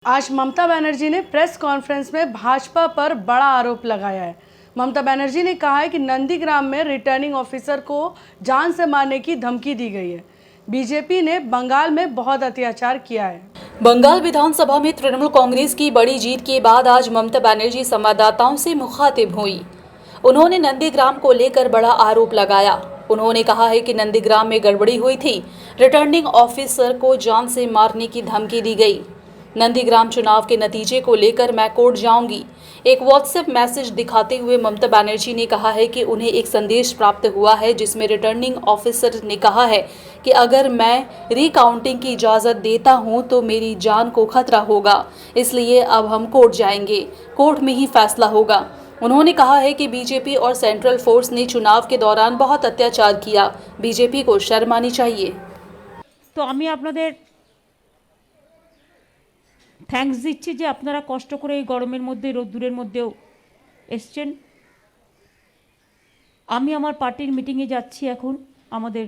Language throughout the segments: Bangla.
आज ममता बनर्जी ने प्रेस कॉन्फ्रेंस में भाजपा पर बड़ा आरोप लगाया है। ममता बनर्जी ने कहा है कि नंदीग्राम में रिटर्निंग ऑफिसर को जान से मारने की धमकी दी गई है। बीजेपी ने बंगाल में बहुत अत्याचार किया है। बंगाल विधानसभा में तृणमूल कांग्रेस की बड़ी जीत के बाद आज ममता बनर्जी संवाददाताओं से मुखातिब हुई। उन्होंने नंदीग्राम को लेकर बड़ा आरोप लगाया। उन्होंने कहा है कि नंदीग्राम में गड़बड़ी हुई थी, रिटर्निंग ऑफिसर को जान से मारने की धमकी दी गई। नंदीग्राम चुनाव के नतीजे को लेकर मैं कोर्ट जाऊंगी। एक व्हाट्सएप मैसेज दिखाते हुए ममता बनर्जी ने कहा है कि उन्हें एक संदेश प्राप्त हुआ है जिसमें रिटर्निंग ऑफिसर ने कहा है कि अगर मैं रिकाउंटिंग की इजाज़त देता हूं तो मेरी जान को खतरा होगा, इसलिए अब हम कोर्ट जाएंगे, कोर्ट में ही फैसला होगा। उन्होंने कहा है कि बीजेपी और सेंट्रल फोर्स ने चुनाव के दौरान बहुत अत्याचार किया, बीजेपी को शर्म आनी चाहिए। तो আমি আপনাদের থ্যাঙ্কস দিচ্ছি যে আপনারা কষ্ট করে এই গরমের মধ্যে রোদ্দুরের মধ্যেও এসছেন। আমি আমার পার্টির মিটিংয়ে যাচ্ছি এখন। আমাদের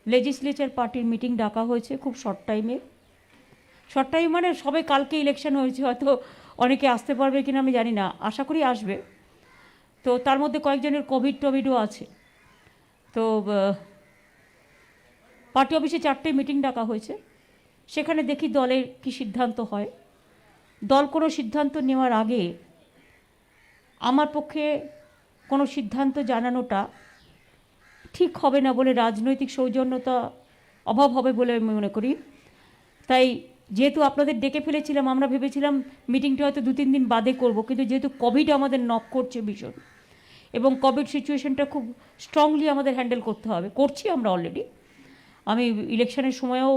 লেজিসলেচার পার্টির মিটিং ডাকা হয়েছে খুব শর্ট টাইম মানে সবে কালকে ইলেকশন হয়েছে, হয়তো অনেকে আসতে পারবে কিনা আমি জানি না, আশা করি আসবে। তো তার মধ্যে কয়েকজনের কোভিডও আছে। তো পার্টি অফিসে 4টে মিটিং ডাকা হয়েছে, সেখানে দেখি দলের কি সিদ্ধান্ত হয়। দল কোনো সিদ্ধান্ত নেওয়ার আগে আমার পক্ষে কোনো সিদ্ধান্ত জানানোটা ঠিক হবে না বলে, রাজনৈতিক সৌজন্যতা অভাব হবে বলে আমি মনে করি। তাই যেহেতু আপনাদের ডেকে ফেলেছিলাম, আমরা ভেবেছিলাম মিটিংটা হয়তো 2-3 দিন বাদে করব, কিন্তু যেহেতু কোভিড আমাদের নক করছে ভীষণ এবং কোভিড সিচুয়েশনটা খুব স্ট্রংলি আমাদের হ্যান্ডেল করতে হবে, করছি আমরা অলরেডি। আমি ইলেকশনের সময়েও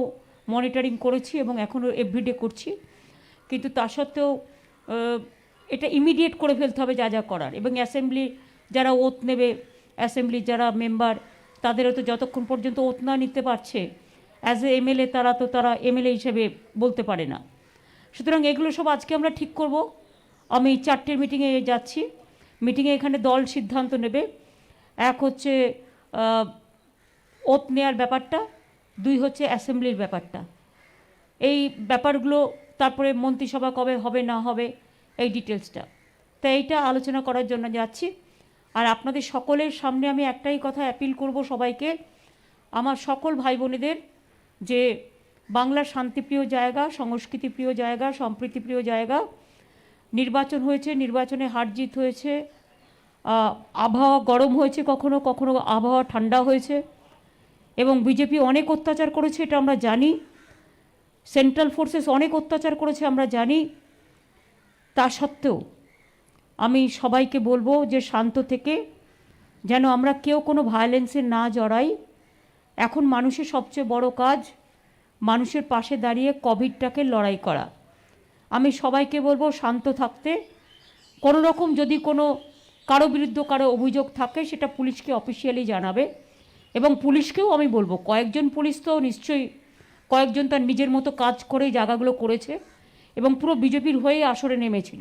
মনিটরিং করেছি এবং এখনও এভরিডে করছি, কিন্তু তা সত্ত্বেও এটা ইমিডিয়েট করে ফেলতে হবে যা করার। এবং অ্যাসেম্বলি যারা ওথ নেবে, অ্যাসেম্বলির যারা মেম্বার, তাদেরও তো যতক্ষণ পর্যন্ত ওথ না নিতে পারছে অ্যাজ এ এমএলএ, তারা এমএলএ হিসেবে বলতে পারে না। সুতরাং এগুলো সব আজকে আমরা ঠিক করব। আমি 4টে মিটিংয়ে যাচ্ছি। মিটিংয়ে এখানে দল সিদ্ধান্ত নেবে। এক হচ্ছে ওথ নেওয়ার ব্যাপারটা, 2 হচ্ছে অ্যাসেম্বলির ব্যাপারটা। এই ব্যাপারগুলো তারপরে মন্ত্রিসভা কবে হবে না হবে এই ডিটেলসটা, তো এইটা আলোচনা করার জন্য যাচ্ছি। আর আপনাদের সকলের সামনে আমি একটাই কথা অ্যাপিল করব সবাইকে, আমার সকল ভাই বোনেদের, যে বাংলার শান্তিপ্রিয় জায়গা, সংস্কৃতিপ্রিয় জায়গা, সম্প্রীতিপ্রিয় জায়গা, নির্বাচন হয়েছে, নির্বাচনে হার জিত হয়েছে, আবহাওয়া গরম হয়েছে, কখনো কখনো আবহাওয়া ঠান্ডা হয়েছে এবং বিজেপি অনেক অত্যাচার করেছে, এটা আমরা জানি। সেন্ট্রাল ফোর্সেস অনেক অত্যাচার করেছে আমরা জানি। তা সত্ত্বেও আমি সবাইকে বলবো যে শান্ত থেকে যেন আমরা কেউ কোনো ভায়োলেন্সে না জড়াই। এখন মানুষের সবচেয়ে বড় কাজ মানুষের পাশে দাঁড়িয়ে কোভিডটাকে লড়াই করা। আমি সবাইকে বলবো শান্ত থাকতে। কোনো রকম যদি কোনো কারো বিরুদ্ধে কারো অভিযোগ থাকে সেটা পুলিশকে অফিসিয়ালি জানাবে। এবং পুলিশকেও আমি বলবো, কয়েকজন পুলিশ তো নিশ্চয়ই কয়েকজন তার নিজের মতো কাজ করে জায়গাগুলো করেছে এবং পুরো বিজেপির হয়েই আসরে নেমেছিল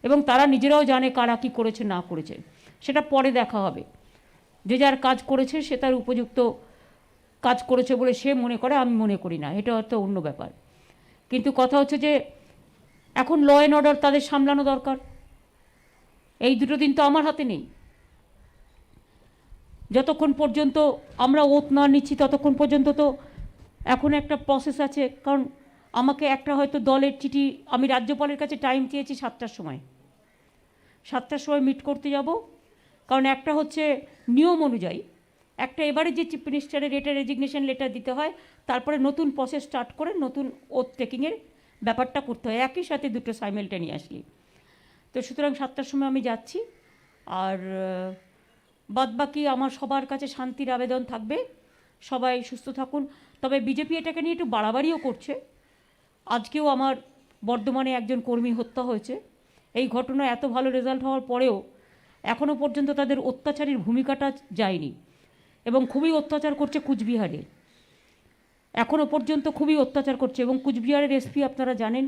এবং তারা নিজেরাও জানে কারা কী করেছে না করেছে, সেটা পরে দেখা হবে। যে যার কাজ করেছে সে তার উপযুক্ত কাজ করেছে বলে সে মনে করে, আমি মনে করি না, এটা হয়তো অন্য ব্যাপার। কিন্তু কথা হচ্ছে যে এখন ল অ্যান্ড অর্ডার তাদের সামলানো দরকার। এই 2 দিন তো আমার হাতে নেই। যতক্ষণ পর্যন্ত আমরা ওথ না নিচ্ছি ততক্ষণ পর্যন্ত তো এখন একটা প্রসেস আছে। কারণ আমাকে একটা হয়তো দলের চিঠি, আমি রাজ্যপালের কাছে টাইম চেয়েছি 7টার সময়, 7টার সময় মিট করতে যাব। কারণ একটা হচ্ছে নিয়ম অনুযায়ী একটা এবারে যে চিফ মিনিস্টারের রেজিগনেশন লেটার দিতে হয়, তারপরে নতুন প্রসেস স্টার্ট করে নতুন ওথ টেকিংয়ের ব্যাপারটা করতে হয়, একই সাথে দুটো সাইমেলটেনিয়াসলি। তো সুতরাং 7টার সময় আমি যাচ্ছি। আর বাদবাকি আমার সবার কাছে শান্তির আবেদন থাকবে, সবাই সুস্থ থাকুন। তবে বিজেপি এটাকে নিয়ে একটু বাড়াবাড়িও করছে। আজকেও আমার বর্ধমানে একজন কর্মী হত্যা হয়েছে। এই ঘটনা এত ভালো রেজাল্ট হওয়ার পরেও এখনও পর্যন্ত তাদের অত্যাচারীর ভূমিকাটা যায়নি এবং খুবই অত্যাচার করছে কুচবিহারে, এখনও পর্যন্ত খুবই অত্যাচার করছে। এবং কুচবিহারের এসপি আপনারা জানেন,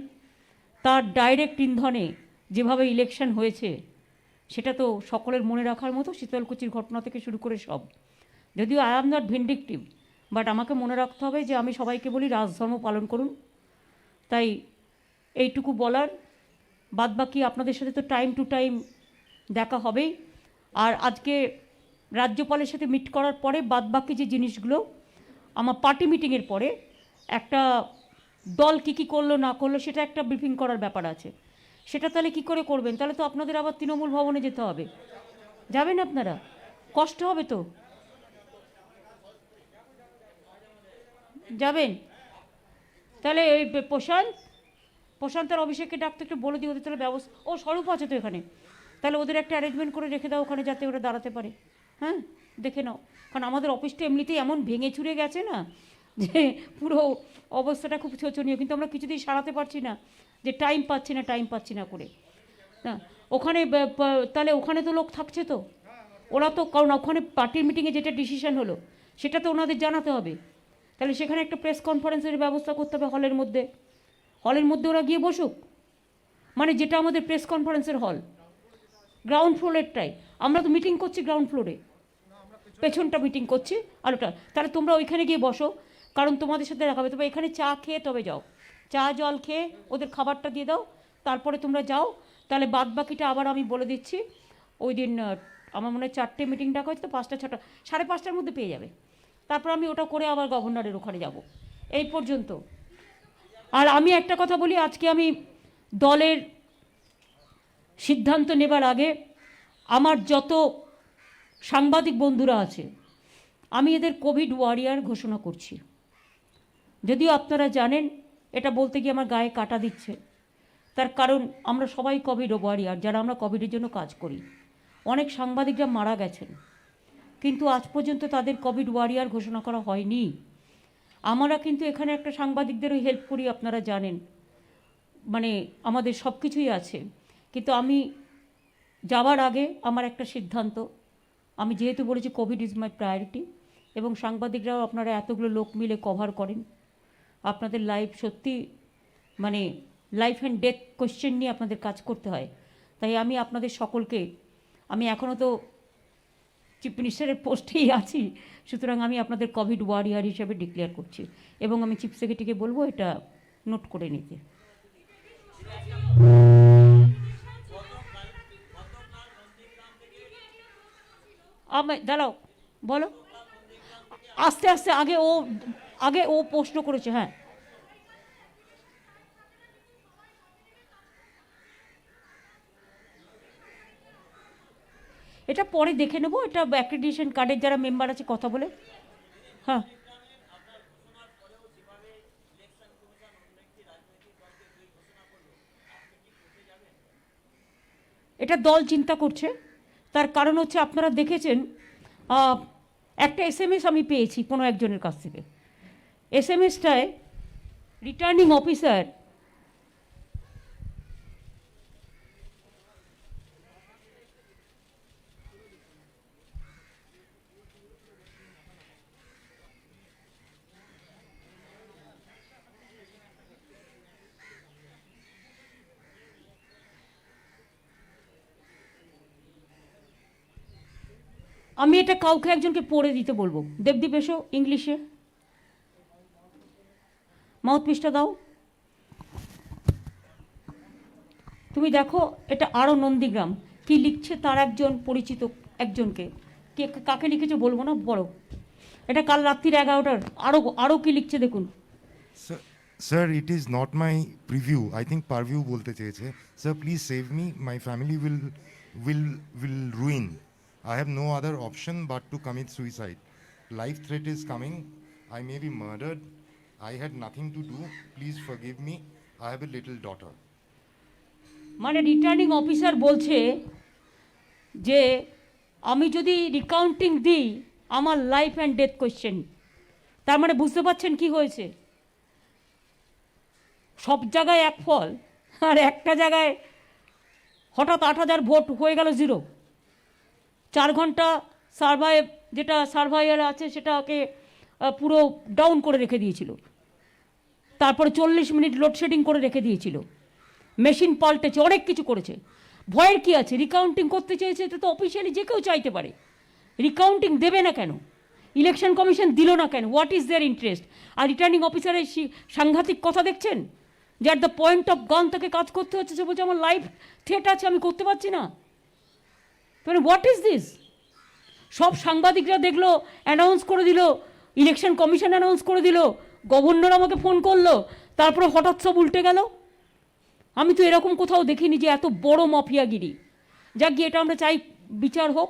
তার ডাইরেক্ট ইন্ধনে যেভাবে ইলেকশন হয়েছে সেটা তো সকলের মনে রাখার মতো। শীতলকুচির ঘটনা থেকে শুরু করে সব, যদিও I am not vindictive, but আমাকে মনে রাখতে হবে যে আমি সবাইকে বলি রাজধর্ম পালন করুন। তাই এইটুকু বলার, বাদবাকি আপনাদের সাথে তো টাইম টু টাইম দেখা হবেই। আর আজকে রাজ্যপালের সাথে মিট করার পরে বাদবাকি যে জিনিসগুলো আমার পার্টি মিটিংয়ের পরে একটা দল কী করলো না করলো সেটা একটা ব্রিফিং করার ব্যাপার আছে। সেটা তাহলে কি করে করবেন? তাহলে তো আপনাদের আবার তৃণমূল ভবনে যেতে হবে। যাবেন আপনারা? কষ্ট হবে তো। যাবেন? তাহলে ওই প্রশান্ত আর অভিষেককে ডাকতে একটু বলে দিই, ওদের তাহলে ব্যবস্থা, ও স্বরূপ আছে তো এখানে, তাহলে ওদের একটা অ্যারেঞ্জমেন্ট করে রেখে দাও ওখানে, যাতে ওরা দাঁড়াতে পারে। হ্যাঁ, দেখে নাও, কারণ আমাদের অফিসটা এমনিতেই এমন ভেঙে চুরে গেছে না, যে পুরো অবস্থাটা খুব শোচনীয়, কিন্তু আমরা কিছুতেই সারাতে পারছি না, যে টাইম পাচ্ছি না করে। না ওখানে তাহলে ওখানে তো লোক থাকছে তো, ওরা তো, কারণ ওখানে পার্টির মিটিংয়ে যেটা ডিসিশন হলো সেটা তো ওনাদের জানাতে হবে। তাহলে সেখানে একটা প্রেস কনফারেন্সের ব্যবস্থা করতে হবে হলের মধ্যে ওরা গিয়ে বসুক। মানে যেটা আমাদের প্রেস কনফারেন্সের হল, গ্রাউন্ড ফ্লোরেরটাই, আমরা তো মিটিং করছি গ্রাউন্ড ফ্লোরে, পেছনটা মিটিং করছি আর ওটা, তাহলে তোমরা ওইখানে গিয়ে বসো, কারণ তোমাদের সাথে দেখা হবে। তবে এখানে চা খেয়ে তবে যাও, চা জল খেয়ে ওদের খাবারটা দিয়ে দাও, তারপরে তোমরা যাও। তাহলে বাদ বাকিটা আবার আমি বলে দিচ্ছি, ওই দিন আমার মনে হয় 4টে মিটিং ডাকা হয়েছে, তো 5টা 6টা 5:30টার মধ্যে পেয়ে যাবে। তারপর আমি ওটা করে আবার গভর্নরের ওখানে যাব। এই পর্যন্ত। আর আমি একটা কথা বলি, আজকে আমি দলের সিদ্ধান্ত নেবার আগে আমার যত সাংবাদিক বন্ধুরা আছে, আমি এদের কোভিড ওয়ারিয়ার ঘোষণা করছি। যদিও আপনারা জানেন, এটা বলতে গিয়ে আমার গায়ে কাটা দিচ্ছে, তার কারণ আমরা সবাই কোভিড ওয়ারিয়ার, যারা আমরা কোভিডের জন্য কাজ করি। অনেক সাংবাদিকরা মারা গেছেন, কিন্তু আজ পর্যন্ত তাদের কোভিড ওয়ারিয়ার ঘোষণা করা হয়নি। আমরা কিন্তু এখানে একটা সাংবাদিকদেরও হেল্প করি, আপনারা জানেন, মানে আমাদের সব কিছুই আছে। কিন্তু আমি যাওয়ার আগে আমার একটা সিদ্ধান্ত, আমি যেহেতু বলেছি কোভিড ইজ মাই প্রায়োরিটি, এবং সাংবাদিকরাও আপনারা এতগুলো লোক মিলে কভার করেন, আপনাদের লাইফ সত্যি মানে লাইফ অ্যান্ড ডেথ কোয়েশ্চেন নিয়ে আপনাদের কাজ করতে হয়। তাই আমি আপনাদের সকলকে, আমি এখনও তো চিফ মিনিস্টারের পোস্টেই আছি, সুতরাং আমি আপনাদের কোভিড ওয়ারিয়ার হিসেবে ডিক্লেয়ার করছি, এবং আমি চিফ সেক্রেটারিকে বলবো এটা নোট করে নিতে। দাঁড়াও, বলো আস্তে আস্তে, আগে ও প্রশ্ন করেছে। হ্যাঁ, এটা পরে দেখে নেবো, এটা অ্যাক্রেডিটেশন কার্ডের যারা মেম্বার আছে কথা বলে। হ্যাঁ, এটা দল চিন্তা করছে। তার কারণ হচ্ছে, আপনারা দেখেছেন একটা SMS আমি পেয়েছি কোনো একজনের কাছ থেকে। SMS-টায় রিটার্নিং অফিসার আমি এটা কাউকে একজনকে পড়ে দিতে বলবো। দেবদীপ এসো, ইংলিশে মাউথপিসটা দাও। তুমি দেখো, এটা আরও নন্দীগ্রাম কি লিখছে, তার একজন পরিচিত একজনকে, কে কাকে লিখেছে বলবো না, বড়, এটা কাল রাত্রির 11টার, আরও কি লিখছে দেখুন। Sir, it is not my preview. I think Parview bolte cheyeche. Sir, please save me. My family will ruin. I have no other option but to commit suicide. Life threat is coming. I may be murdered. I had nothing to do. Please forgive me. I have a little daughter. মানে রিটার্নিং অফিসার বলছে যে আমি যদি রিকাউন্টিং দিই আমার লাইফ অ্যান্ড ডেথ কোয়েশ্চেন। তার মানে বুঝতে পারছেন কি হয়েছে, সব জায়গায় এক ফল, আর একটা জায়গায় হঠাৎ 8,000 ভোট হয়ে গেল 0। 4 ঘন্টা যেটা সার্ভাইয়ার আছে সেটাকে পুরো ডাউন করে রেখে দিয়েছিল, তারপরে 40 মিনিট লোডশেডিং করে রেখে দিয়েছিল, মেশিন পাল্টেছে, অনেক কিছু করেছে। ভয়ের কি আছে? রিকাউন্টিং করতে চেয়েছে, এটা তো অফিসিয়ালি যে কেউ চাইতে পারে। রিকাউন্টিং দেবে না কেন? ইলেকশন কমিশন দিল না কেন? What is their interest? আর রিটার্নিং অফিসারের সাংঘাতিক কথা দেখছেন, যে অ্যাট দ্য পয়েন্ট অফ গান তাকে কাজ করতে হচ্ছে, সে বলছে আমার লাইফ থ্রেট আছে, আমি করতে পারছি না। মানে হোয়াট ইজ দিস? সব সাংবাদিকরা দেখলো, অ্যানাউন্স করে দিল, ইলেকশন কমিশন অ্যানাউন্স করে দিল, গভর্নর আমাকে ফোন করলো, তারপরে হঠাৎ সব উল্টে গেল। আমি তো এরকম কোথাও দেখিনি যে এত বড় মাফিয়াগিরি। যাক গিয়ে এটা আমরা চাই বিচার হোক,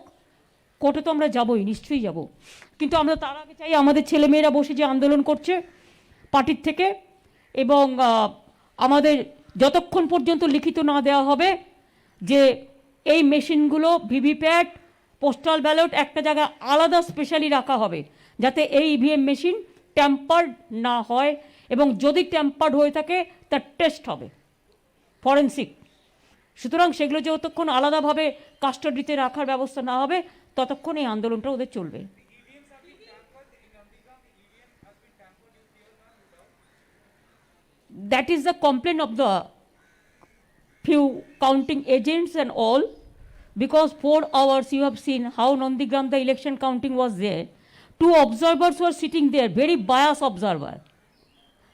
কোর্টে তো আমরা যাবই, নিশ্চয়ই যাব, কিন্তু আমরা তার আগে চাই আমাদের ছেলেমেয়েরা বসে যে আন্দোলন করছে পার্টির থেকে, এবং আমাদের যতক্ষণ পর্যন্ত লিখিত না দেওয়া হবে যে এই মেশিনগুলো ভিভিপ্যাট, পোস্টাল ব্যালট একটা জায়গায় আলাদা স্পেশালি রাখা হবে, যাতে এই ইভিএম মেশিন ট্যাম্পার্ড না হয়, এবং যদি ট্যাম্পার্ড হয়ে থাকে তার টেস্ট হবে ফরেন্সিক। সুতরাং সেগুলো যতক্ষণ আলাদাভাবে কাস্টাডিতে রাখার ব্যবস্থা না হবে ততক্ষণ এই আন্দোলনটা ওদের চলবে। That is the complaint of the few counting agents and all, because 4 hours you have seen how Nandigram the election counting was there. 2 observers were sitting there, very biased observer.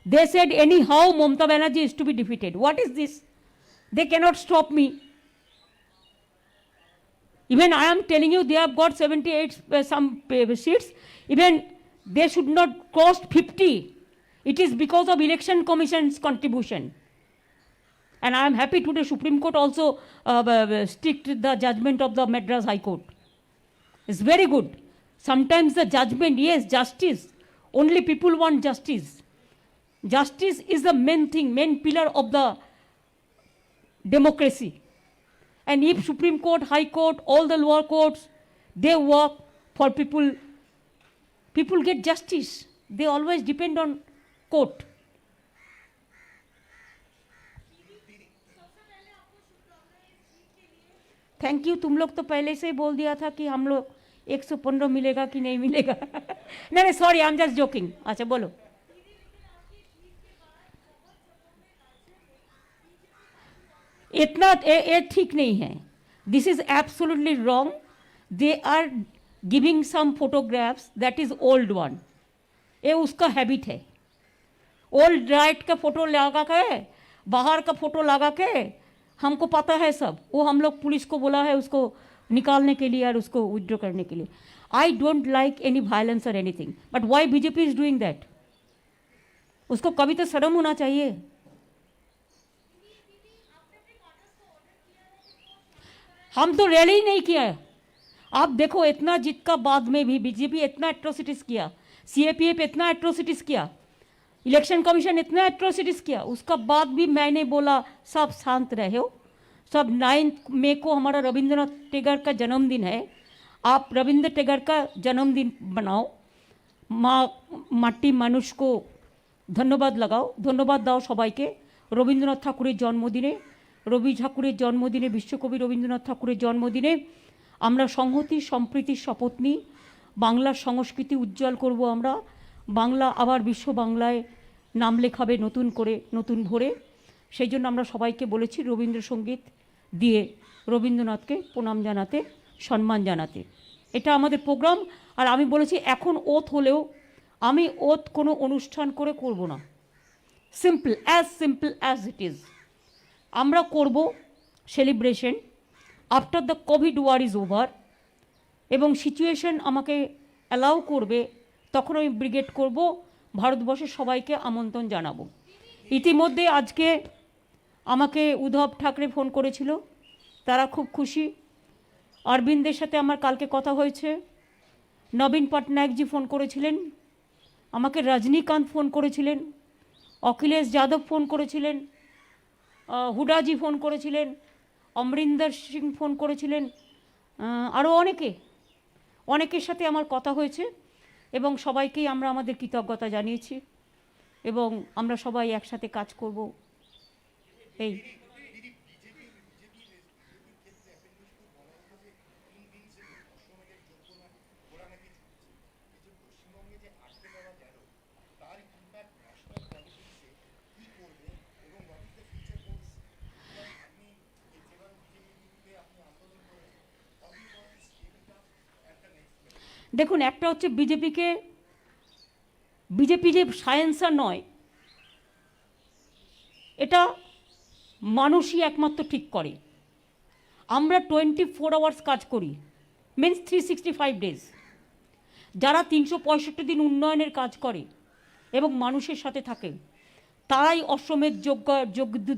They said anyhow Mamata Banerjee is to be defeated. What is this? They cannot stop me. Even I am telling you, they have got 78 some seats. Even they should not cross 50. It is because of election commission's contribution. And I am happy today Supreme Court also stick to the judgment of the Madras High Court. It's very good. Sometimes the judgment, yes, justice. Only people want justice. Justice is the main thing, main pillar of the democracy. And if Supreme Court, High Court, all the lower courts, they work for people, people get justice. They always depend on court. Thank you. तुम लोग तो पहले से ही बोल दिया था कि हम लोग 115 मिलेगा कि नहीं मिलेगा। नहीं sorry, I am just joking. अच्छा बोलो। इतना ये ठीक नहीं है। This is absolutely wrong. They are giving some photographs that is old one. ये उसका हैबिट है। ओल्ड राइट का फोटो लगा के, बाहर का फोटो लगा के, हमको पता है सब। वो हम लोग पुलिस को बोला है उसको निकालने के लिए और उसको विड्रॉ करने के लिए। I don't like any violence और anything, but why BJP is doing that? उसको कभी तो शर्म होना चाहिए। हम तो रैली ही नहीं किया है। आप देखो, इतना जीत का बाद में भी बीजेपी इतना एट्रोसिटीज किया, सीएपीएफ इतना एट्रोसिटीज किया, इलेक्शन कमीशन इतना एट्रोसिटीज किया, उसका बाद भी मैंने बोला सब शांत रहे हो। सब 9 मई को हमारा रविंद्रनाथ टैगोर का जन्मदिन है। आप रविंद्र टैगोर का जन्मदिन बनाओ, माटी मानुष को धन्यवाद लगाओ, धन्यवाद दाओ सबाइके। रविंद्रनाथ ठाकुरेर जन्मदिने, रवि ठाकुरेर जन्मदिने, विश्वकवि रविंद्रनाथ ठाकुरेर जन्मदिने আমরা সংহতি সম্প্রীতির শপথ নিই। বাংলার সংস্কৃতি উজ্জ্বল করব আমরা। বাংলা আবার বিশ্ব বাংলায় নাম লেখাবে নতুন করে, নতুন ভোরে। সেই জন্য আমরা সবাইকে বলেছি রবীন্দ্রসঙ্গীত দিয়ে রবীন্দ্রনাথকে প্রণাম জানাতে, সম্মান জানাতে। এটা আমাদের প্রোগ্রাম। আর আমি বলেছি এখন ওথ হলেও আমি ওথ কোনো অনুষ্ঠান করে করব না। সিম্পল অ্যাজ ইট ইজ আমরা করব celebration after the covid war is over, এবং সিচুয়েশন আমাকে অ্যালাউ করবে তখন আমি ব্রিগেড করব, ভারতবর্ষের সবাইকে আমন্ত্রণ জানাবো। ইতিমধ্যে আজকে আমাকে উদ্ধব ঠাকরে ফোন করেছিল, তারা খুব খুশি। অরবিন্দের সাথে আমার কালকে কথা হয়েছে। নবীন পটনায়কজি ফোন করেছিলেন আমাকে, রজনীকান্ত ফোন করেছিলেন, অখিলেশ যাদব ফোন করেছিলেন, হুডাজি ফোন করেছিলেন, অমরিন্দর সিং ফোন করেছিলেন, আরও অনেকের সাথে আমার কথা হয়েছে, এবং সবাইকেই আমরা আমাদের কৃতজ্ঞতা জানিয়েছি, এবং আমরা সবাই একসাথে কাজ করব। এই দেখুন, একটা হচ্ছে বিজেপি যে সায়েন্সার নয়, এটা মানুষই একমাত্র ঠিক করে। আমরা 24 আওয়ার্স কাজ করি, মিনস 365 ডেজ। যারা 365 দিন উন্নয়নের কাজ করে এবং মানুষের সাথে থাকে, তারাই অশ্বমেধ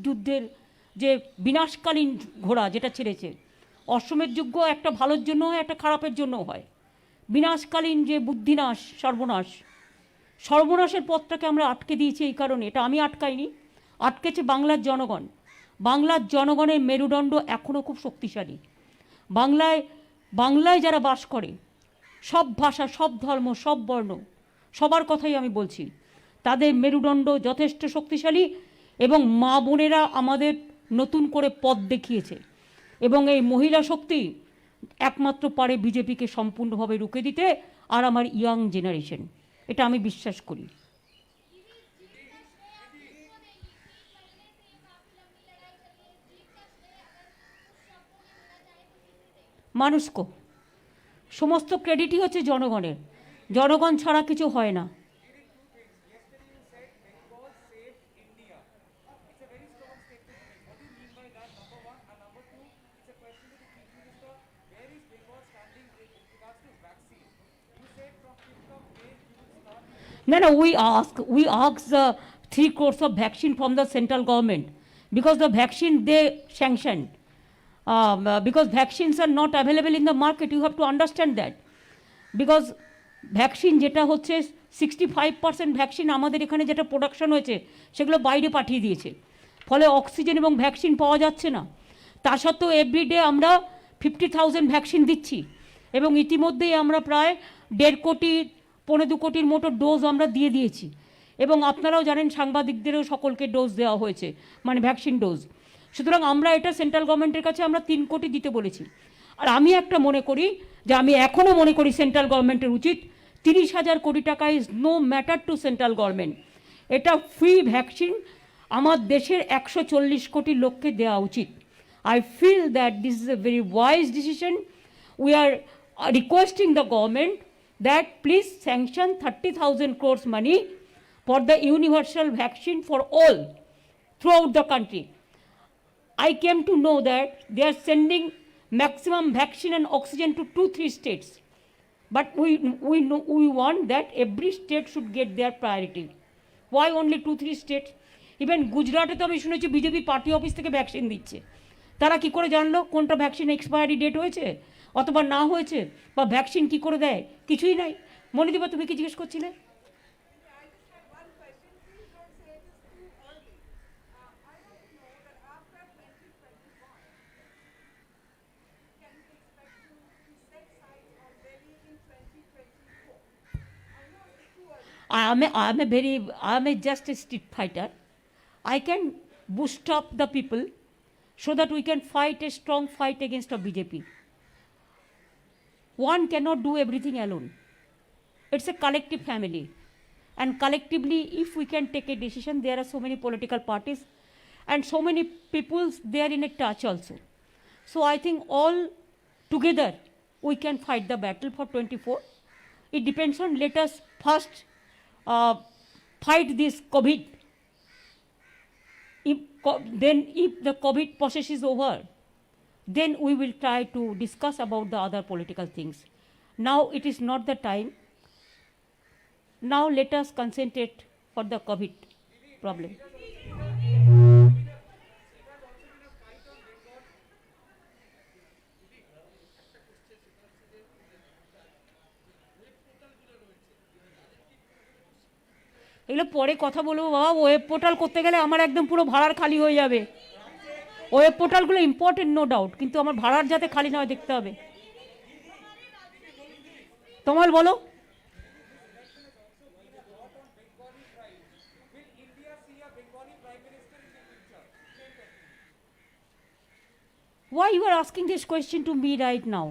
যুদ্ধের যে বিনাশকালীন ঘোড়া যেটা ছেড়েছে। অশ্বমেধ যজ্ঞ একটা ভালোর জন্য হয়, একটা খারাপের জন্য হয়। বিনাশকালীন যে বুদ্ধিনাশ, সর্বনাশের পথটাকে আমরা আটকে দিয়েছি এই কারণে। এটা আমি আটকাইনি, আটকেছে বাংলার জনগণ। বাংলার জনগণের মেরুদণ্ড এখনও খুব শক্তিশালী। বাংলায় যারা বাস করে, সব ভাষা, সব ধর্ম, সব বর্ণ, সবার কথাই আমি বলছি, তাদের মেরুদণ্ড যথেষ্ট শক্তিশালী এবং মা বোনেরা আমাদের নতুন করে পথ দেখিয়েছে। এবং এই মহিলা শক্তি একমাত্র পারে বিজেপিকে সম্পূর্ণভাবে রুখে দিতে, আর আমার ইয়াং জেনারেশন, এটা আমি বিশ্বাস করি। মানুষকে সমস্ত ক্রেডিটই হচ্ছে জনগণের। জনগণ ছাড়া কিছু হয় না। No, we ask the 3 crores of vaccine from the central government because the vaccine they sanction. Because vaccines are not available in the market, you have to understand that. Because vaccine যেটা হচ্ছে 65% ভ্যাকসিন আমাদের এখানে যেটা প্রোডাকশন হয়েছে সেগুলো বাইরে পাঠিয়ে দিয়েছে, ফলে অক্সিজেন এবং ভ্যাকসিন পাওয়া যাচ্ছে না। তা সত্ত্বেও এভরিডে আমরা 50,000 ভ্যাকসিন দিচ্ছি এবং ইতিমধ্যেই আমরা প্রায় 1.5 কোটি 1.25 কোটির মতো ডোজ আমরা দিয়ে দিয়েছি। এবং আপনারাও জানেন, সাংবাদিকদেরও সকলকে ডোজ দেওয়া হয়েছে, মানে ভ্যাকসিন ডোজ। সুতরাং আমরা এটা সেন্ট্রাল গভর্নমেন্টের কাছে আমরা 3 কোটি দিতে বলেছি। আর আমি একটা মনে করি যে, আমি এখনও মনে করি সেন্ট্রাল গভর্নমেন্টের উচিত 30,000 কোটি টাকা is no matter to central government. এটা ফ্রি ভ্যাকসিন আমার দেশের 140 কোটি লোককে দেওয়া উচিত। I feel that this is a very wise decision. We are requesting the government that please sanction 30,000 crores money for the universal vaccine for all throughout the country. I came to know that they are sending maximum vaccine and oxygen to 2-3 states, but we want that every state should get their priority. Why only 2-3 states? Even গুজরাটে তো আমি শুনেছি বিজেপি পার্টি অফিস থেকে ভ্যাকসিন দিচ্ছে। তারা কি করে জানলো কোনটা ভ্যাকসিন এক্সপায়ারি ডেট হয়েছে অথবা না হয়েছে, বা ভ্যাকসিন কি করে দেয়? কিছুই নাই। মনিদীপা, তুমি কি জিজ্ঞেস করছিলে? I am just a street fighter. I can boost up the people so that we can fight a strong fight against the BJP. One cannot do everything alone. It's a collective family. And collectively, if we can take a decision, there are so many political parties and so many people, they are in a touch also. So I think all together, we can fight the battle for 24. It depends on, let us first fight this COVID. If the COVID process is over, then we will try to discuss about the other political things. Now it is not the time. Now let us concentrate for the COVID problem. এগুলো পরে কথা বলবো বাবা। ওয়েব পোর্টাল করতে গেলে আমার একদম পুরো ভাড়ার খালি হয়ে যাবে। ওয়েব পোর্টালগুলো ইম্পর্টেন্ট, নো ডাউট, কিন্তু আমার ভাড়ার যাতে খালি না হয় দেখতে হবে। তোমার বলো। Why you are asking this question to me right now?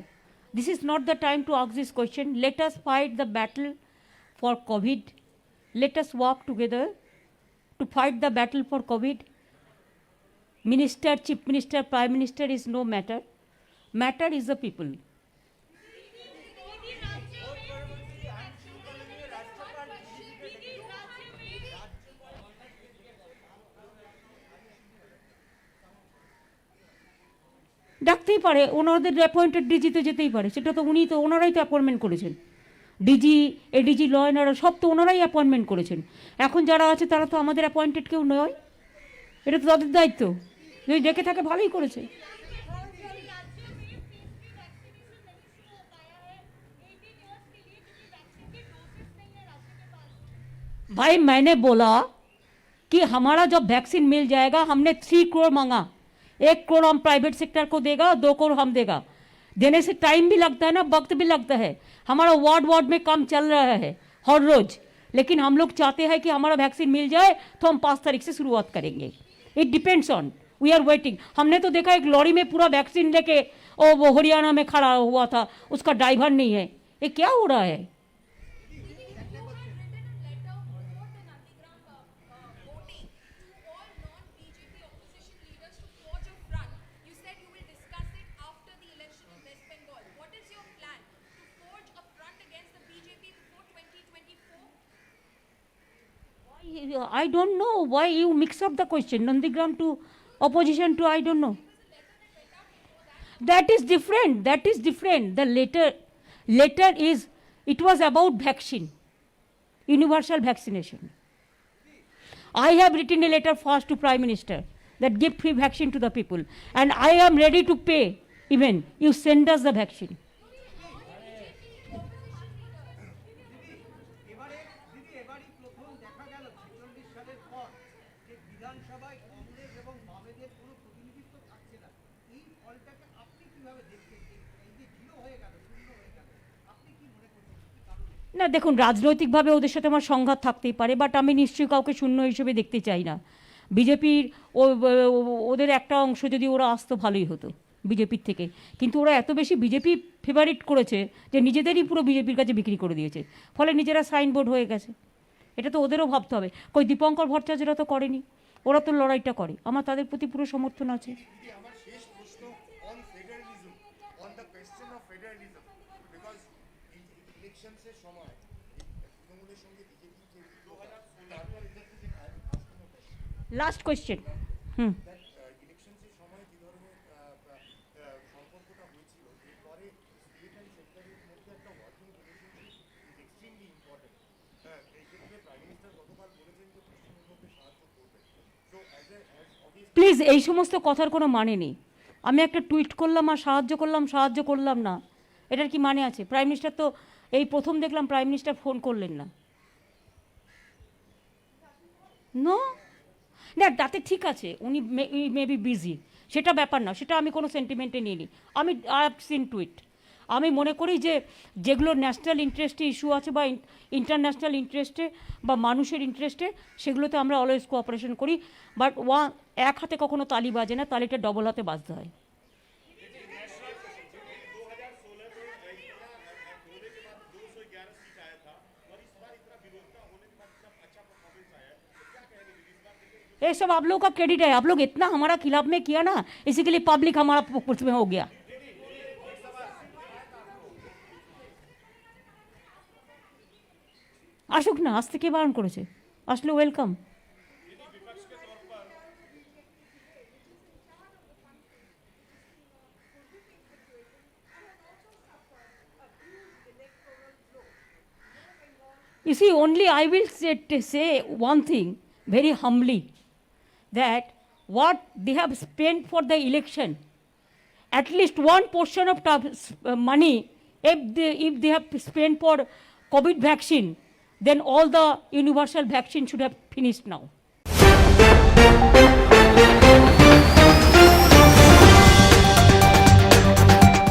This is not the time to ask this question. Let us fight the battle for COVID. Let us work together to fight the battle for COVID. Minister, Chief Minister, Prime Minister is no matter. Matter is the people. ডাকতেই পারে, ওনাদের অ্যাপয়েন্টেড ডিজি তো যেতেই পারে, সেটা তো উনি তো ওনারাই তো অ্যাপয়েন্টমেন্ট করেছেন। DG, ADG, law and order সব তো ওনারাই অ্যাপয়েন্টমেন্ট করেছেন। এখন যারা আছে তারা তো আমাদের অ্যাপয়েন্টেড কেউ নয়, এটা তো তাদের দায়িত্ব। যদি ডেকে থাকে ভালোই করেছে। भाई मैंने बोला कि हमारा जब वैक्सीन मिल जाएगा, हमने 3 करोड़ मांगा, 1 करोड़ हम प्राइवेट सेक्टर को देगा, 2 करोड़ हम देगा। देने से टाइम भी लगता है ना, वक्त भी लगता है। हमारा वार्ड में काम चल रहा है हर रोज, लेकिन हम लोग चाहते हैं कि हमारा वैक्सीन मिल जाए तो हम 5 तारीख से शुरुआत करेंगे। It depends on, we are waiting. हमने तो देखा एक लॉरी में पूरा वैक्सीन लेके वो हरियाणा में खड़ा हुआ था, उसका ड्राइवर नहीं है। ये क्या हो रहा है? I don't know why you mix up the question, Nandigram to opposition to, I don't know. That is different, that is different. The letter is, it was about vaccine, universal vaccination. I have written a letter first to Prime Minister that give free vaccine to the people, and I am ready to pay even you send us the vaccine. না দেখুন, রাজনৈতিকভাবে ওদের সাথে আমার সংঘাত থাকতেই পারে, বাট আমি নিশ্চয়ই কাউকে শূন্য হিসেবে দেখতে চাই না। বিজেপির ওদের একটা অংশ যদি ওরা আসতো ভালোই হতো বিজেপির থেকে, কিন্তু ওরা এত বেশি বিজেপি ফেভারিট করেছে যে নিজেদেরই পুরো বিজেপির কাছে বিক্রি করে দিয়েছে, ফলে নিজেরা সাইনবোর্ড হয়ে গেছে। এটা তো ওদেরও ভাবতে হবে। কই দীপঙ্কর ভট্টাচার্যরা তো করেনি, ওরা তো লড়াইটা করে, আমার তাদের প্রতি পুরো সমর্থন আছে। Last question. প্লিজ এই সমস্ত কথার কোনো মানে নেই। আমি একটা টুইট করলাম আর সাহায্য করলাম না, এটার কি মানে আছে? প্রাইম মিনিস্টার তো এই প্রথম দেখলাম প্রাইম মিনিস্টার ফোন করলেন না। নো না, তাতে ঠিক আছে, উনি মে বি বিজি, সেটা ব্যাপার না, সেটা আমি কোনো সেন্টিমেন্টে নিয়ে নিই। I have seen tweet. আমি মনে করি যে যেগুলো ন্যাশনাল ইন্টারেস্টে ইস্যু আছে বা ইন্টারন্যাশনাল ইন্টারেস্টে বা মানুষের ইন্টারেস্টে, সেগুলোতে আমরা অলওয়েজ কোঅপারেশন করি, বাট এক হাতে কখনো তালি বাজে না, তালিটা ডবল হাতে বাজতে হয়। ये सब आप लोगों का क्रेडिट है, आप लोग इतना हमारा खिलाफ में किया ना, इसी के लिए पब्लिक हमारा में हो गया। আসুক না, আজ থেকে বারণ করেছে, আসলে welcome. You see, only I will say one thing very humbly, that what they have spent for the election, at least one portion of money, if they have spent for COVID vaccine, then all the universal vaccine should have finished now.